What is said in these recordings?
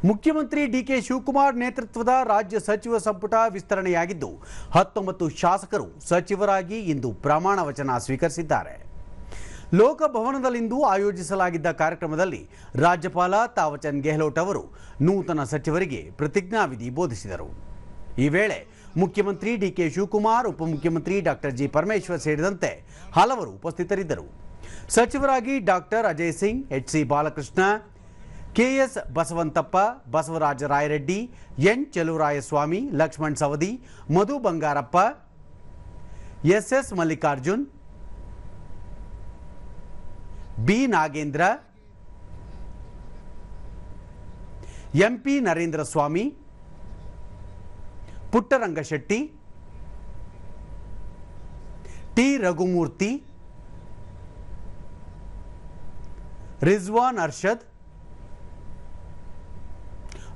ಮುಖ್ಯಮಂತ್ರಿ ಡಿಕೆ ಶಿವಕುಮಾರ್ ನೇತೃತ್ವದ ರಾಜ್ಯ ಸಚಿವ ಸಂಪುಟ ವಿಸ್ತರಣೆಯಾಗಿದ್ದು 19 ಶಾಸಕರು ಸಚಿವರಾಗಿ ಇಂದು ಪ್ರಮಾಣ ವಚನ ಸ್ವೀಕರಿಸಿದ್ದಾರೆ. ಲೋಕಭವನದಲ್ಲಿಂದು ಆಯೋಜಿಸಲಾಗಿದ್ದ ಕಾರ್ಯಕ್ರಮದಲ್ಲಿ ರಾಜ್ಯಪಾಲ ತಾವರ್ಚಂದ್ ಗೆಹ್ಲೋಟ್ ಅವರು ನೂತನ ಸಚಿವರಿಗೆ ಪ್ರತಿಜ್ಞಾವಿಧಿ ಬೋಧಿಸಿದರು. ಈ ವೇಳೆ ಮುಖ್ಯಮಂತ್ರಿ ಡಿಕೆ ಶಿವಕುಮಾರ್, ಉಪಮುಖ್ಯಮಂತ್ರಿ ಡಾಕ್ಟರ್ ಜಿ ಪರಮೇಶ್ವರ್ ಸೇರಿದಂತೆ ಹಲವರು ಉಪಸ್ಥಿತರಿದ್ದರು. ಸಚಿವರಾಗಿ doctor Ajay Singh, H C. Balakrishna, K S Basavanthappa, Basavaraja Rayareddy, N Cheluvarayaswamy, Lakshman Savadi, Madhu Bangarappa, S S. Mallikarjun, B Nagendra, M P Narendra Swamy, Puttarangashetty, T Raghumurthy, Rizwan Arshad,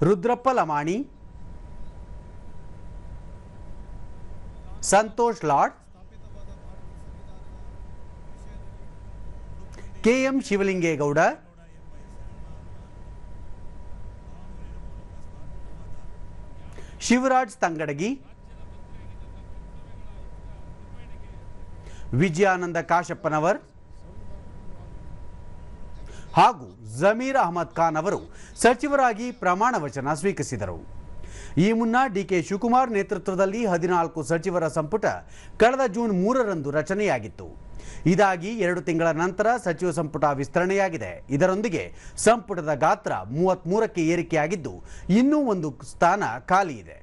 Rudrappa Lamani, Santosh Lad, K M Shivalingegowda, Shivraj Tangadagi, Vijayananda Kashappanavar ಹಾಗೂ ಜಮೀರ್ ಅಹಮದ್ ಖಾನ್ ಅವರು ಸಚಿವರಾಗಿ ಪ್ರಮಾಣ ವಚನ ಸ್ವೀಕರಿಸಿದರು. ಈ ಮುನ್ನ ಡಿಕೆ ಶಿವಕುಮಾರ್ ನೇತೃತ್ವದಲ್ಲಿ 14 ಸಚಿವರ ಸಂಪುಟ ಕಳೆದ ಜೂನ್ 3ರಂದು ರಚನೆಯಾಗಿತ್ತು. ಇದಾಗಿ 2 ತಿಂಗಳ ನಂತರ ಸಚಿವ ಸಂಪುಟ ವಿಸ್ತರಣೆಯಾಗಿದೆ. ಇದರೊಂದಿಗೆ ಸಂಪುಟದ ಗಾತ್ರ 33ಕ್ಕೆ ಏರಿಕೆಯಾಗಿದ್ದು ಇನ್ನೂ 1 ಸ್ಥಾನ ಖಾಲಿ ಇದೆ.